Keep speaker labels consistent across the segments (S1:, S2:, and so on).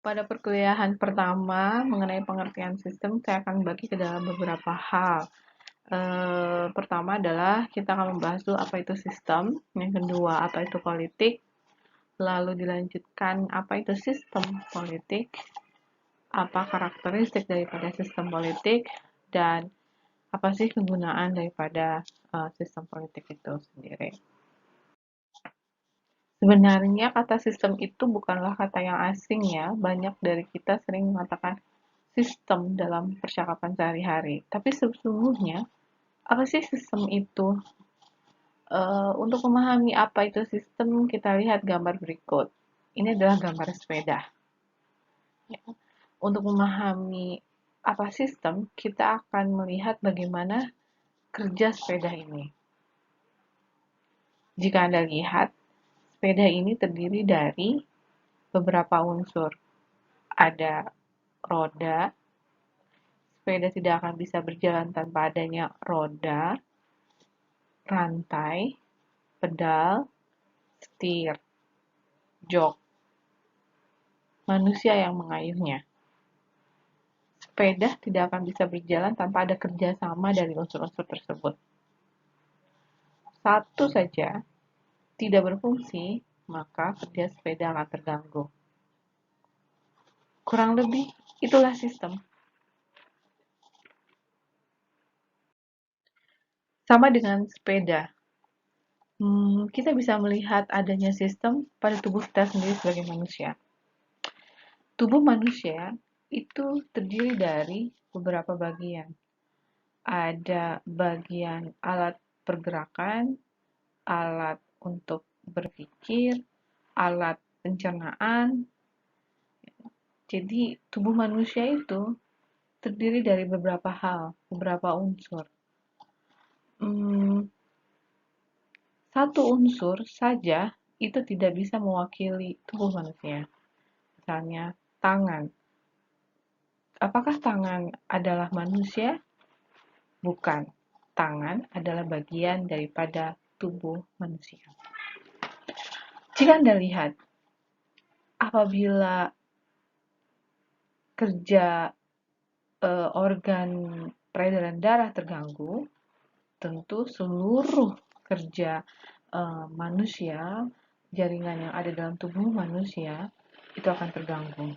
S1: Pada perkuliahan pertama mengenai pengertian sistem, saya akan bagi ke dalam beberapa hal. Pertama adalah kita akan membahas dulu apa itu sistem, yang kedua apa itu politik, lalu dilanjutkan apa itu sistem politik, apa karakteristik daripada sistem politik, dan apa sih kegunaan daripada sistem politik itu sendiri. Sebenarnya kata sistem itu bukanlah kata yang asing ya, banyak dari kita sering mengatakan sistem dalam percakapan sehari-hari. Tapi sesungguhnya, apa sih sistem itu? Untuk memahami apa itu sistem, kita lihat gambar berikut. Ini adalah gambar sepeda. Ya. Untuk memahami apa sistem, kita akan melihat bagaimana kerja sepeda ini. Jika Anda lihat, sepeda ini terdiri dari beberapa unsur. Ada roda, sepeda tidak akan bisa berjalan tanpa adanya roda, rantai, pedal, setir, jok, manusia yang mengayuhnya. Sepeda tidak akan bisa berjalan tanpa ada kerjasama dari unsur-unsur tersebut. Satu saja tidak berfungsi, maka kerja sepeda akan terganggu. Kurang lebih, itulah sistem. Sama dengan sepeda, kita bisa melihat adanya sistem pada tubuh kita sendiri sebagai manusia. Tubuh manusia itu terdiri dari beberapa bagian. Ada bagian alat pergerakan, alat untuk berpikir, alat pencernaan. Jadi, tubuh manusia itu terdiri dari beberapa hal, beberapa unsur. Satu unsur saja itu tidak bisa mewakili tubuh manusia. Misalnya, tangan. Apakah tangan adalah manusia? Bukan. Tangan adalah bagian daripada tubuh manusia. Jika Anda lihat, apabila kerja organ peredaran darah terganggu, tentu seluruh kerja manusia, jaringan yang ada dalam tubuh manusia, itu akan terganggu.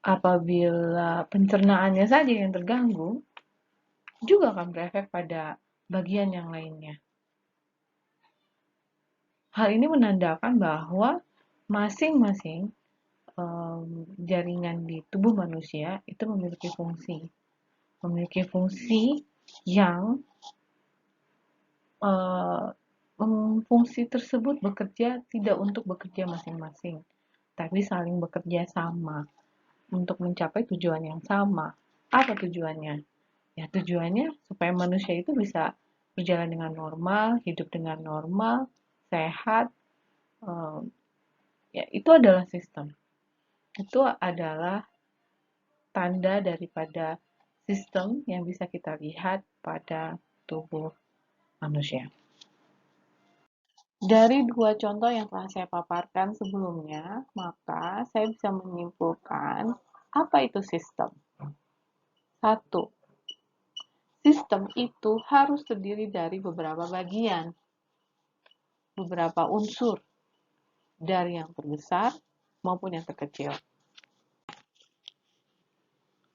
S1: Apabila pencernaannya saja yang terganggu, juga akan berefek pada bagian yang lainnya. Hal ini menandakan bahwa masing-masing jaringan di tubuh manusia itu memiliki fungsi yang fungsi tersebut bekerja tidak untuk bekerja masing-masing, tapi saling bekerja sama untuk mencapai tujuan yang sama. Apa tujuannya? Ya, tujuannya supaya manusia itu bisa berjalan dengan normal, hidup dengan normal, sehat. Ya, itu adalah sistem. Itu adalah tanda daripada sistem yang bisa kita lihat pada tubuh manusia. Dari dua contoh yang telah saya paparkan sebelumnya, maka saya bisa menyimpulkan apa itu sistem. Satu, sistem itu harus terdiri dari beberapa bagian, beberapa unsur, dari yang terbesar maupun yang terkecil.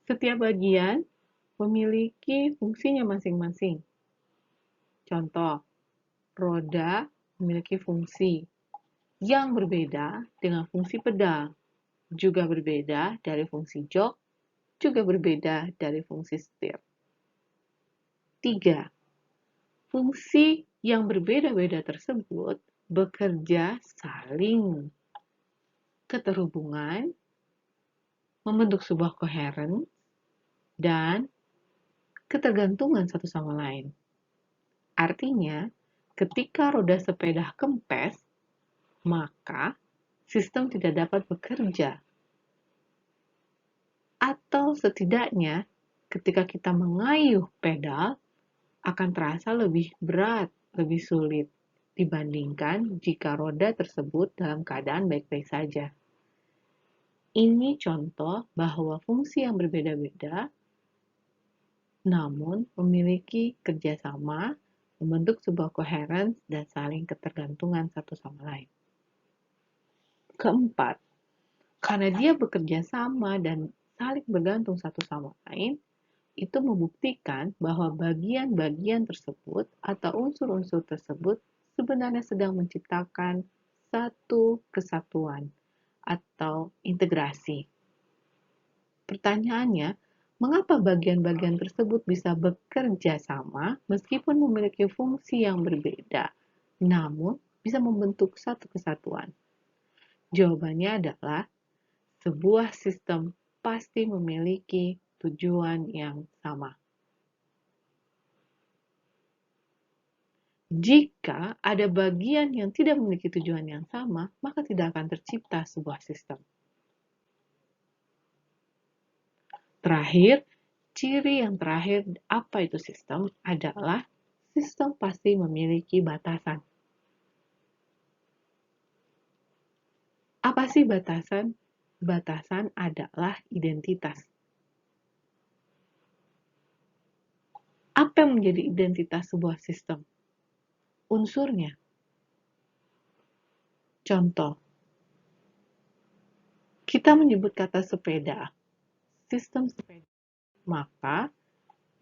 S1: Setiap bagian memiliki fungsinya masing-masing. Contoh, roda memiliki fungsi yang berbeda dengan fungsi pedal, juga berbeda dari fungsi jok, juga berbeda dari fungsi setir. 3. Fungsi yang berbeda-beda tersebut bekerja saling keterhubungan, membentuk sebuah koheren, dan ketergantungan satu sama lain. Artinya, ketika roda sepeda kempes, maka sistem tidak dapat bekerja. Atau setidaknya, ketika kita mengayuh pedal, akan terasa lebih berat, lebih sulit dibandingkan jika roda tersebut dalam keadaan baik-baik saja. Ini contoh bahwa fungsi yang berbeda-beda namun memiliki kerjasama, membentuk sebuah coherence dan saling ketergantungan satu sama lain. Keempat, karena dia bekerja sama dan saling bergantung satu sama lain, itu membuktikan bahwa bagian-bagian tersebut atau unsur-unsur tersebut sebenarnya sedang menciptakan satu kesatuan atau integrasi. Pertanyaannya, mengapa bagian-bagian tersebut bisa bekerja sama meskipun memiliki fungsi yang berbeda, namun bisa membentuk satu kesatuan? Jawabannya adalah sebuah sistem pasti memiliki tujuan yang sama. Jika ada bagian yang tidak memiliki tujuan yang sama, maka tidak akan tercipta sebuah sistem. Terakhir, ciri yang terakhir apa itu sistem adalah sistem pasti memiliki batasan. Apa sih batasan? Batasan adalah identitas. Apa yang menjadi identitas sebuah sistem? Unsurnya. Contoh, kita menyebut kata sepeda, sistem sepeda. Maka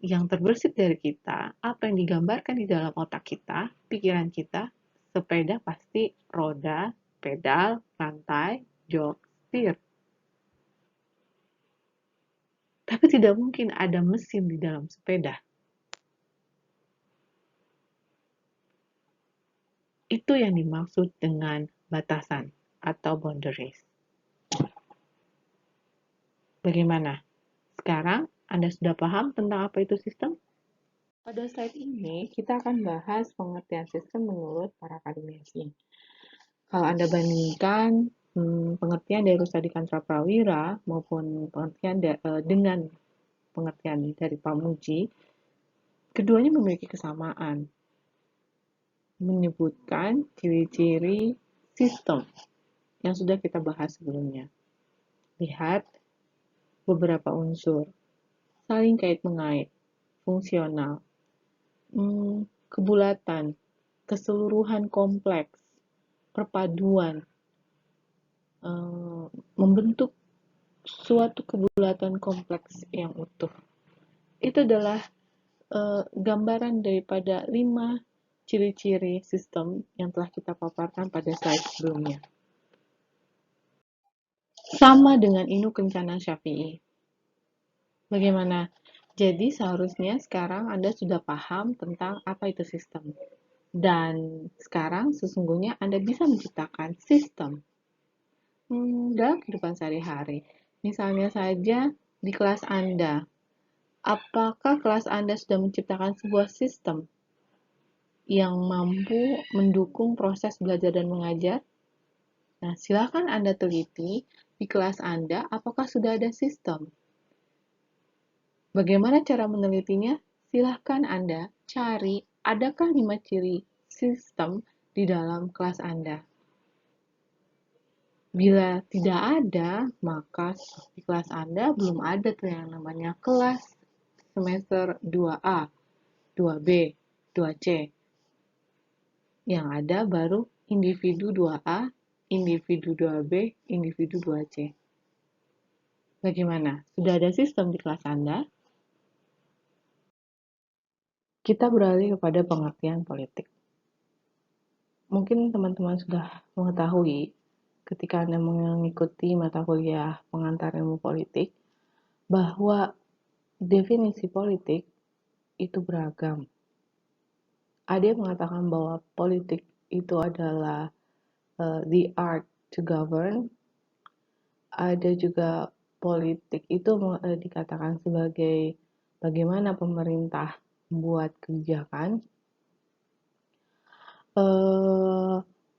S1: yang terbersit dari kita, apa yang digambarkan di dalam otak kita, pikiran kita, sepeda pasti roda, pedal, rantai, jok, setir. Tapi tidak mungkin ada mesin di dalam sepeda. Itu yang dimaksud dengan batasan atau boundaries. Bagaimana? Sekarang Anda sudah paham tentang apa itu sistem? Pada slide ini, kita akan bahas pengertian sistem menurut para akademisi. Kalau Anda bandingkan pengertian dari Rusadi Kantra Prawira maupun pengertian dengan pengertian dari Pamuji, keduanya memiliki kesamaan, menyebutkan ciri-ciri sistem yang sudah kita bahas sebelumnya. Lihat beberapa unsur, saling kait-mengait, fungsional, kebulatan, keseluruhan kompleks, perpaduan, membentuk suatu kebulatan kompleks yang utuh. Itu adalah gambaran daripada 5 ciri-ciri sistem yang telah kita paparkan pada slide sebelumnya. Sama dengan Inu Kencana Syafi'i. Bagaimana? Jadi seharusnya sekarang Anda sudah paham tentang apa itu sistem. Dan sekarang sesungguhnya Anda bisa menciptakan sistem dalam kehidupan sehari-hari. Misalnya saja di kelas Anda. Apakah kelas Anda sudah menciptakan sebuah sistem yang mampu mendukung proses belajar dan mengajar? Nah, silakan Anda teliti di kelas Anda apakah sudah ada sistem. Bagaimana cara menelitinya? Silakan Anda cari adakah 5 ciri sistem di dalam kelas Anda. Bila tidak ada, maka di kelas Anda belum ada tuh yang namanya kelas semester 2A, 2B, 2C. Yang ada baru individu 2A, individu 2B, individu 2C. Bagaimana? Sudah ada sistem di kelas Anda? Kita beralih kepada pengertian politik. Mungkin teman-teman sudah mengetahui ketika Anda mengikuti mata kuliah pengantar ilmu politik bahwa definisi politik itu beragam. Ada yang mengatakan bahwa politik itu adalah the art to govern. Ada juga politik itu dikatakan sebagai bagaimana pemerintah membuat kebijakan.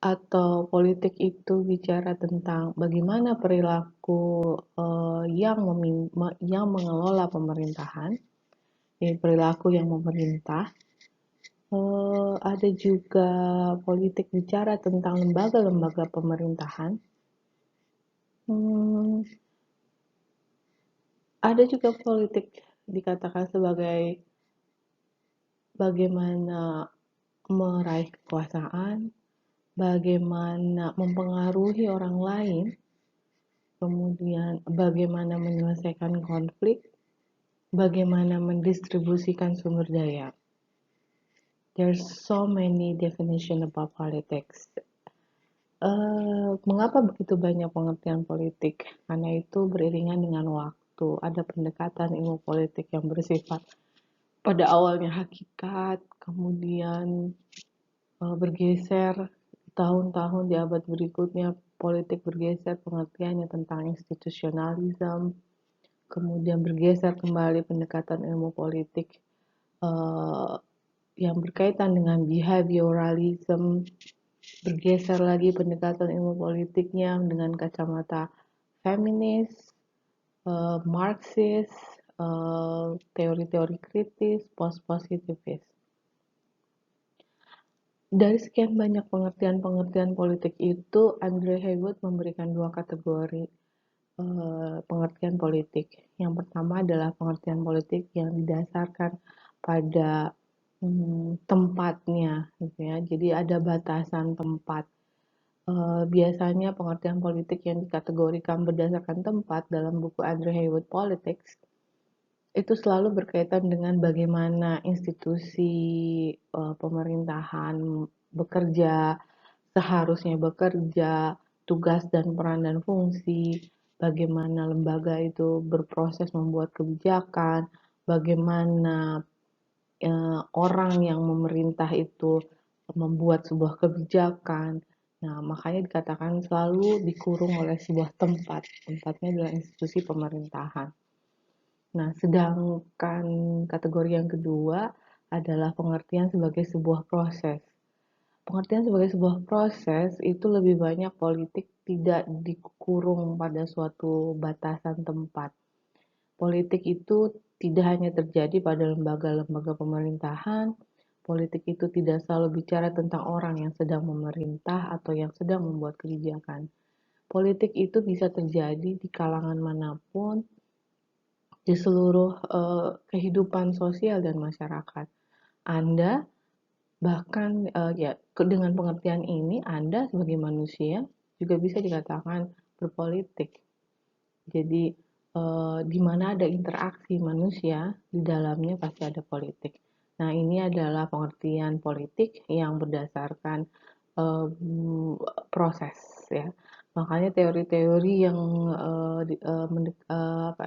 S1: Atau politik itu bicara tentang bagaimana perilaku yang mengelola pemerintahan, perilaku yang memerintah. Ada juga politik bicara tentang lembaga-lembaga pemerintahan. Ada juga politik dikatakan sebagai bagaimana meraih kekuasaan, bagaimana mempengaruhi orang lain, kemudian bagaimana menyelesaikan konflik, bagaimana mendistribusikan sumber daya. There's so many definition about politics. Mengapa begitu banyak pengertian politik? Karena itu beriringan dengan waktu. Ada pendekatan ilmu politik yang bersifat pada awalnya hakikat, kemudian bergeser tahun-tahun di abad berikutnya politik bergeser pengertiannya tentang institusionalisme, kemudian bergeser kembali pendekatan ilmu politik uh, yang berkaitan dengan behavioralism, bergeser lagi pendekatan ilmu politiknya dengan kacamata feminis, Marxis, teori-teori kritis, post-positivis. Dari sekian banyak pengertian-pengertian politik itu, Andre Heywood memberikan dua kategori pengertian politik. Yang pertama adalah pengertian politik yang didasarkan pada tempatnya, gitu ya. Jadi ada batasan tempat. Biasanya pengertian politik yang dikategorikan berdasarkan tempat dalam buku Andre Heywood Politics itu selalu berkaitan dengan bagaimana institusi pemerintahan bekerja, seharusnya bekerja, tugas dan peran dan fungsi, bagaimana lembaga itu berproses membuat kebijakan, bagaimana orang yang memerintah itu membuat sebuah kebijakan. Nah, makanya dikatakan selalu dikurung oleh sebuah tempat. Tempatnya adalah institusi pemerintahan. Nah, sedangkan kategori yang kedua adalah pengertian sebagai sebuah proses. Pengertian sebagai sebuah proses itu lebih banyak politik tidak dikurung pada suatu batasan tempat. Politik itu tidak hanya terjadi pada lembaga-lembaga pemerintahan, politik itu tidak selalu bicara tentang orang yang sedang memerintah atau yang sedang membuat kebijakan. Politik itu bisa terjadi di kalangan manapun, di seluruh kehidupan sosial dan masyarakat. Anda bahkan ya dengan pengertian ini Anda sebagai manusia juga bisa dikatakan berpolitik. Jadi di mana ada interaksi manusia, di dalamnya pasti ada politik. Nah, ini adalah pengertian politik yang berdasarkan proses, ya. Makanya teori-teori yang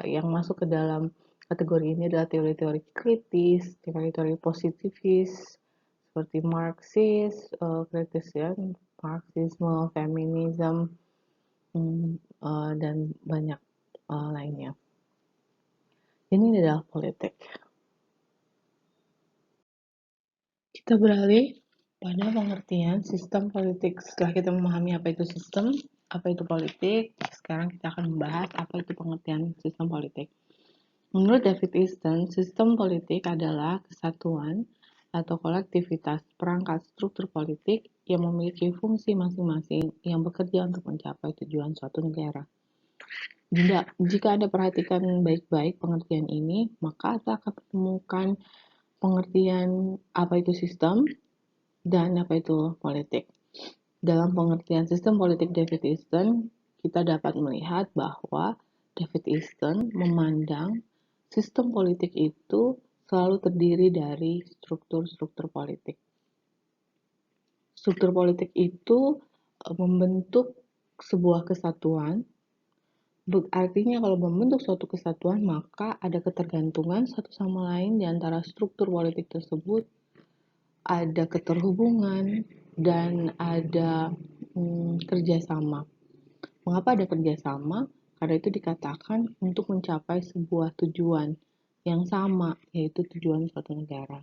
S1: yang masuk ke dalam kategori ini adalah teori-teori kritis, teori-teori positivis, seperti Marxis, kritis ya, Marxisme, feminisme, dan banyak lainnya. Ini adalah politik. Kita beralih pada pengertian sistem politik. Setelah kita memahami apa itu sistem, apa itu politik, sekarang kita akan membahas apa itu pengertian sistem politik. Menurut David Easton, sistem politik adalah kesatuan atau kolektivitas perangkat struktur politik yang memiliki fungsi masing-masing yang bekerja untuk mencapai tujuan suatu negara. Jika Anda perhatikan baik-baik pengertian ini, maka Anda akan menemukan pengertian apa itu sistem dan apa itu politik. Dalam pengertian sistem politik David Easton, kita dapat melihat bahwa David Easton memandang sistem politik itu selalu terdiri dari struktur-struktur politik. Struktur politik itu membentuk sebuah kesatuan. Artinya kalau membentuk suatu kesatuan, maka ada ketergantungan satu sama lain di antara struktur politik tersebut, ada keterhubungan, dan ada kerjasama. Mengapa ada kerjasama? Karena itu dikatakan untuk mencapai sebuah tujuan yang sama, yaitu tujuan suatu negara.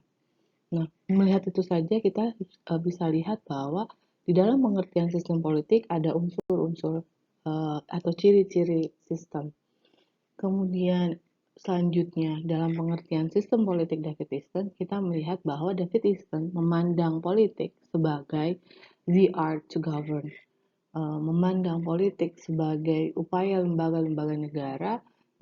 S1: Nah, melihat itu saja kita bisa lihat bahwa di dalam pengertian sistem politik ada unsur-unsur atau ciri-ciri sistem. Kemudian selanjutnya dalam pengertian sistem politik David Easton, kita melihat bahwa David Easton memandang politik sebagai the art to govern. Memandang politik sebagai upaya lembaga-lembaga negara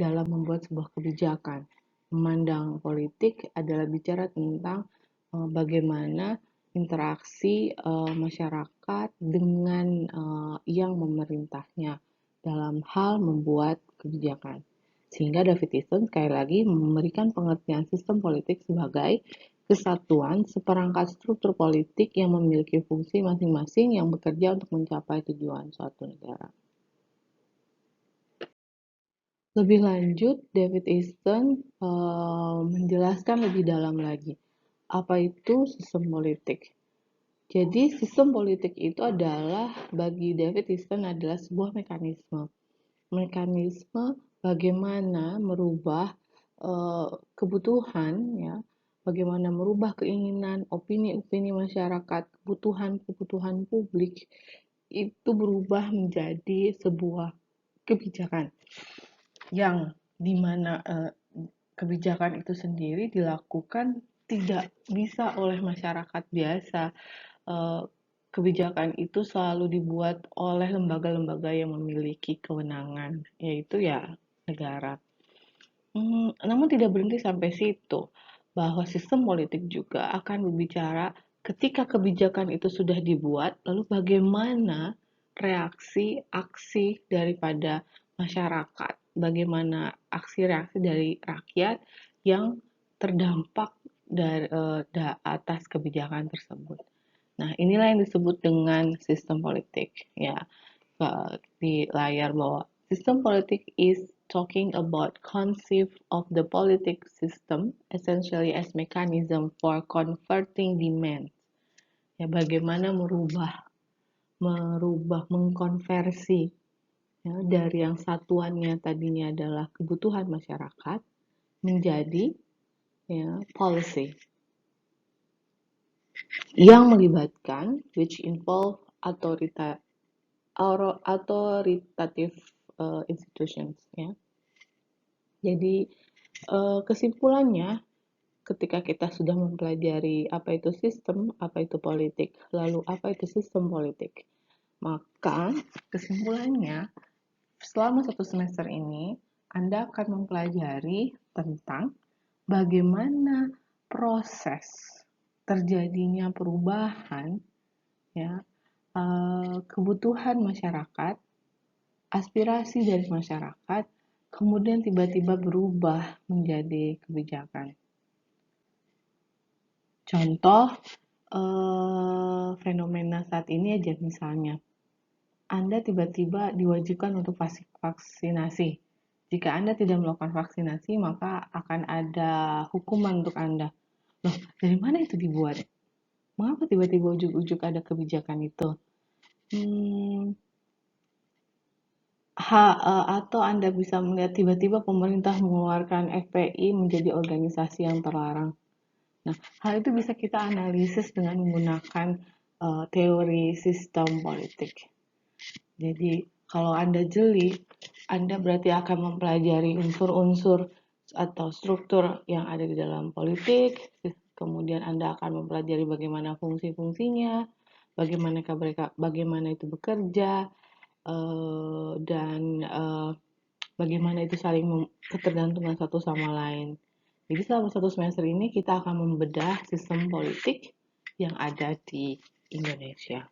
S1: dalam membuat sebuah kebijakan. Memandang politik adalah bicara tentang bagaimana interaksi masyarakat dengan yang memerintahnya dalam hal membuat kebijakan. Sehingga David Easton sekali lagi memberikan pengertian sistem politik sebagai kesatuan seperangkat struktur politik yang memiliki fungsi masing-masing yang bekerja untuk mencapai tujuan suatu negara. Lebih lanjut, David Easton menjelaskan lebih dalam lagi apa itu sistem politik. Jadi sistem politik itu adalah bagi David Easton adalah sebuah mekanisme bagaimana merubah kebutuhan, ya, bagaimana merubah keinginan, opini-opini masyarakat, kebutuhan-kebutuhan publik itu berubah menjadi sebuah kebijakan yang dimana kebijakan itu sendiri dilakukan tidak bisa oleh masyarakat biasa. Kebijakan itu selalu dibuat oleh lembaga-lembaga yang memiliki kewenangan, yaitu ya negara. Namun tidak berhenti sampai situ, bahwa sistem politik juga akan berbicara ketika kebijakan itu sudah dibuat, lalu bagaimana reaksi aksi daripada masyarakat, bagaimana aksi reaksi dari rakyat yang terdampak dari atas kebijakan tersebut. Nah, inilah yang disebut dengan sistem politik, ya. Di layar bawah. System politik is talking about concept of the politic system essentially as mechanism for converting demand. Ya, bagaimana mengkonversi, ya, dari yang satuannya tadinya adalah kebutuhan masyarakat menjadi, ya, policy yang melibatkan which involve authoritative institutions, ya. Jadi kesimpulannya, ketika kita sudah mempelajari apa itu sistem, apa itu politik, lalu apa itu sistem politik, maka kesimpulannya selama 1 semester ini Anda akan mempelajari tentang bagaimana proses terjadinya perubahan, ya, kebutuhan masyarakat, aspirasi dari masyarakat, kemudian tiba-tiba berubah menjadi kebijakan. Contoh fenomena saat ini aja, misalnya, Anda tiba-tiba diwajibkan untuk vaksinasi. Jika Anda tidak melakukan vaksinasi, maka akan ada hukuman untuk Anda. Loh, dari mana itu dibuat? Mengapa tiba-tiba ujuk-ujuk ada kebijakan itu? Atau Anda bisa melihat tiba-tiba pemerintah mengeluarkan FPI menjadi organisasi yang terlarang. Nah, hal itu bisa kita analisis dengan menggunakan teori sistem politik. Jadi, kalau Anda jeli, Anda berarti akan mempelajari unsur-unsur atau struktur yang ada di dalam politik, kemudian Anda akan mempelajari bagaimana fungsi-fungsinya, bagaimana itu bekerja, dan bagaimana itu saling ketergantungan satu sama lain. Jadi selama 1 semester ini kita akan membedah sistem politik yang ada di Indonesia.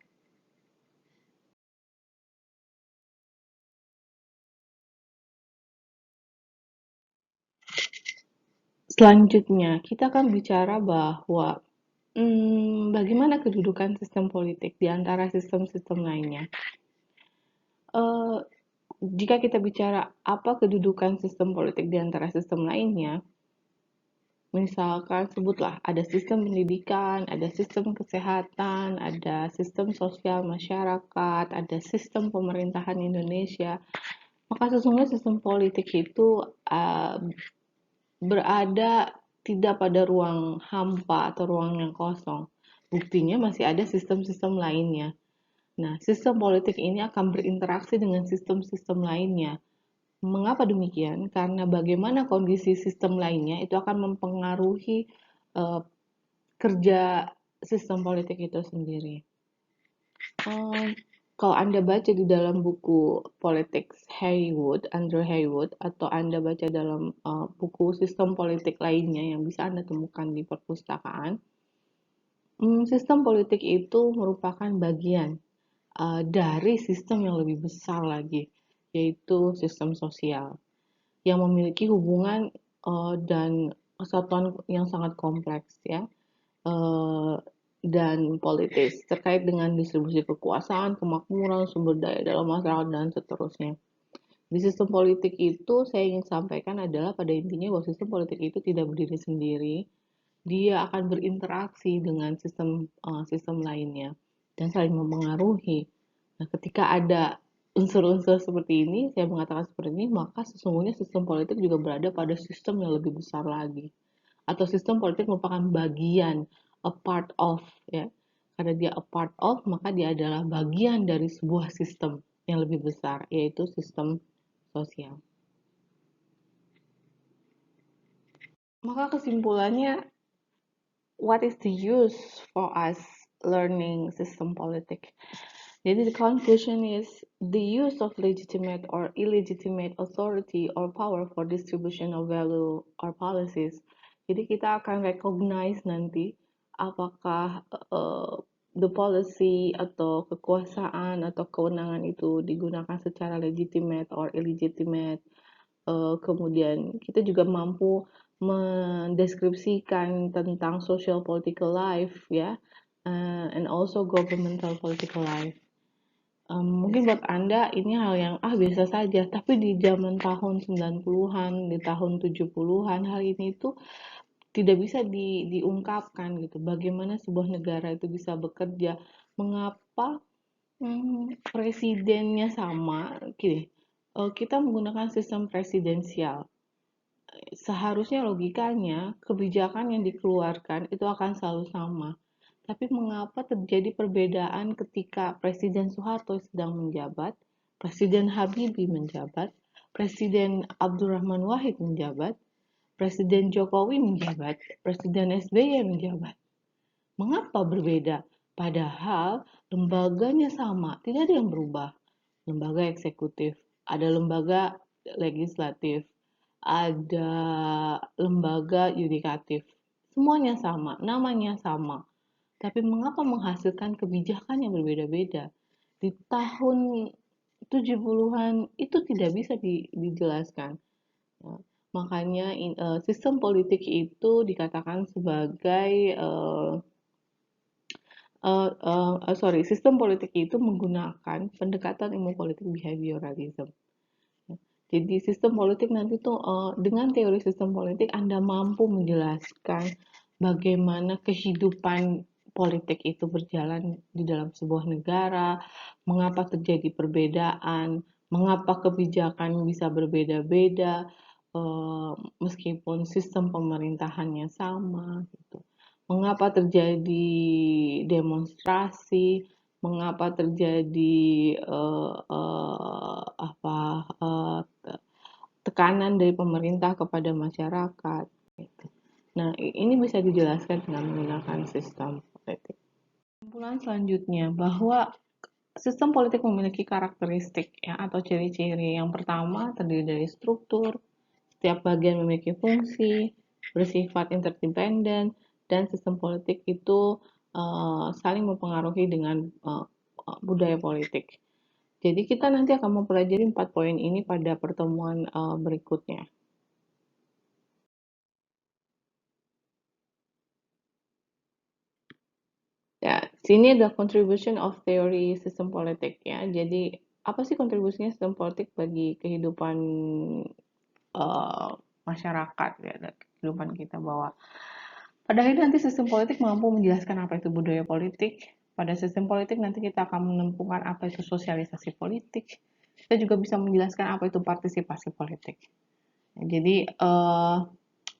S1: Selanjutnya, kita akan bicara bahwa bagaimana kedudukan sistem politik di antara sistem-sistem lainnya. Jika kita bicara apa kedudukan sistem politik di antara sistem lainnya, misalkan sebutlah ada sistem pendidikan, ada sistem kesehatan, ada sistem sosial masyarakat, ada sistem pemerintahan Indonesia, maka sesungguhnya sistem politik itu berada tidak pada ruang hampa atau ruang yang kosong. Buktinya masih ada sistem-sistem lainnya. Nah, sistem politik ini akan berinteraksi dengan sistem-sistem lainnya. Mengapa demikian? Karena bagaimana kondisi sistem lainnya itu akan mempengaruhi kerja sistem politik itu sendiri. Kalau Anda baca di dalam buku Politics Andrew Haywood, atau Anda baca dalam buku sistem politik lainnya yang bisa Anda temukan di perpustakaan, sistem politik itu merupakan bagian dari sistem yang lebih besar lagi, yaitu sistem sosial yang memiliki hubungan dan kesatuan yang sangat kompleks, ya, dan politis terkait dengan distribusi kekuasaan, kemakmuran, sumber daya dalam masyarakat, dan seterusnya. Di sistem politik itu, saya ingin sampaikan adalah pada intinya bahwa sistem politik itu tidak berdiri sendiri, dia akan berinteraksi dengan sistem lainnya dan saling mempengaruhi. Nah, ketika ada unsur-unsur seperti ini, saya mengatakan seperti ini, maka sesungguhnya sistem politik juga berada pada sistem yang lebih besar lagi. Atau sistem politik merupakan bagian, a part of, ya. Karena dia a part of, maka dia adalah bagian dari sebuah sistem yang lebih besar, yaitu sistem sosial. Maka kesimpulannya, what is the use for us learning system politics? Jadi the conclusion is the use of legitimate or illegitimate authority or power for distribution of value or policies. Jadi kita akan recognize nanti apakah the policy atau kekuasaan atau kewenangan itu digunakan secara legitimate or illegitimate. Kemudian kita juga mampu mendeskripsikan tentang social political life, ya, and also governmental political life. Mungkin buat Anda ini hal yang biasa saja, tapi di zaman tahun 90-an, di tahun 70-an, hal ini itu tidak bisa diungkapkan gitu. Bagaimana sebuah negara itu bisa bekerja, mengapa presidennya sama, gini, kita menggunakan sistem presidensial. Seharusnya logikanya kebijakan yang dikeluarkan itu akan selalu sama. Tapi mengapa terjadi perbedaan ketika Presiden Soeharto sedang menjabat, Presiden Habibie menjabat, Presiden Abdurrahman Wahid menjabat, Presiden Jokowi menjabat, Presiden SBY menjabat. Mengapa berbeda? Padahal lembaganya sama, tidak ada yang berubah. Lembaga eksekutif, ada lembaga legislatif, ada lembaga yudikatif. Semuanya sama, namanya sama. Tapi mengapa menghasilkan kebijakan yang berbeda-beda? Di tahun 70-an itu tidak bisa dijelaskan. Makanya sistem politik itu dikatakan sebagai sistem politik itu menggunakan pendekatan ilmu politik behavioralism. Jadi sistem politik nanti tuh dengan teori sistem politik Anda mampu menjelaskan bagaimana kehidupan politik itu berjalan di dalam sebuah negara, mengapa terjadi perbedaan, mengapa kebijakan bisa berbeda-beda meskipun sistem pemerintahannya sama gitu. Mengapa terjadi demonstrasi, mengapa terjadi tekanan dari pemerintah kepada masyarakat. Gitu. Nah, ini bisa dijelaskan dengan menggunakan sistem politik. Kesimpulan selanjutnya bahwa sistem politik memiliki karakteristik, ya, atau ciri-ciri. Yang pertama terdiri dari struktur, setiap bagian memiliki fungsi, bersifat interdependen, dan sistem politik itu saling mempengaruhi dengan budaya politik. Jadi kita nanti akan mempelajari 4 poin ini pada pertemuan berikutnya. Ya, sini ada contribution of theory sistem politik, ya. Jadi apa sih kontribusinya sistem politik bagi kehidupan masyarakat, ya, dan kehidupan kita, bahwa pada akhirnya nanti sistem politik mampu menjelaskan apa itu budaya politik. Pada sistem politik nanti kita akan menemukan apa itu sosialisasi politik. Kita juga bisa menjelaskan apa itu partisipasi politik. Jadi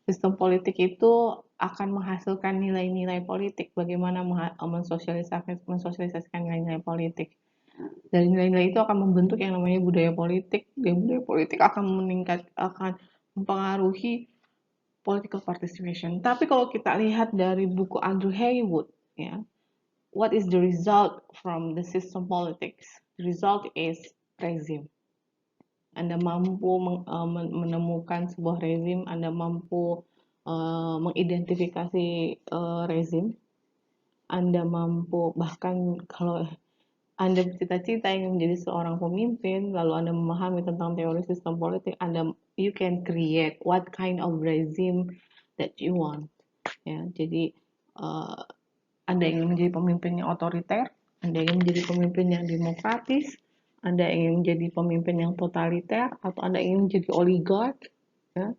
S1: sistem politik itu akan menghasilkan nilai-nilai politik, bagaimana mensosialisasikan nilai-nilai politik. Dari nilai-nilai itu akan membentuk yang namanya budaya politik, dan budaya politik akan mempengaruhi political participation. Tapi kalau kita lihat dari buku Andrew Haywood, ya,
S2: what is the result from the system politics? The result is rezim. Anda mampu menemukan sebuah rezim, Anda mampu mengidentifikasi rezim, Anda mampu bahkan kalau Anda bercita-cita ingin menjadi seorang pemimpin, lalu Anda memahami tentang teori sistem politik, you can create what kind of regime that you want. Ya, jadi uh, Anda ingin menjadi pemimpin yang otoriter, Anda ingin menjadi pemimpin yang demokratis, Anda ingin menjadi pemimpin yang totaliter, atau Anda ingin menjadi oligark, ya,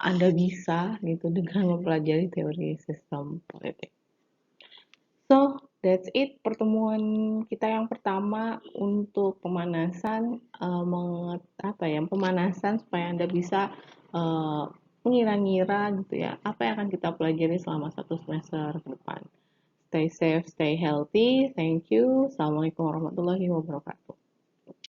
S2: Anda bisa gitu dengan mempelajari teori sistem politik. So, that's it pertemuan kita yang pertama untuk pemanasan, pemanasan supaya Anda bisa mengira-ngira gitu ya, apa yang akan kita pelajari selama 1 semester ke depan. Stay safe, stay healthy. Thank you. Assalamualaikum warahmatullahi wabarakatuh.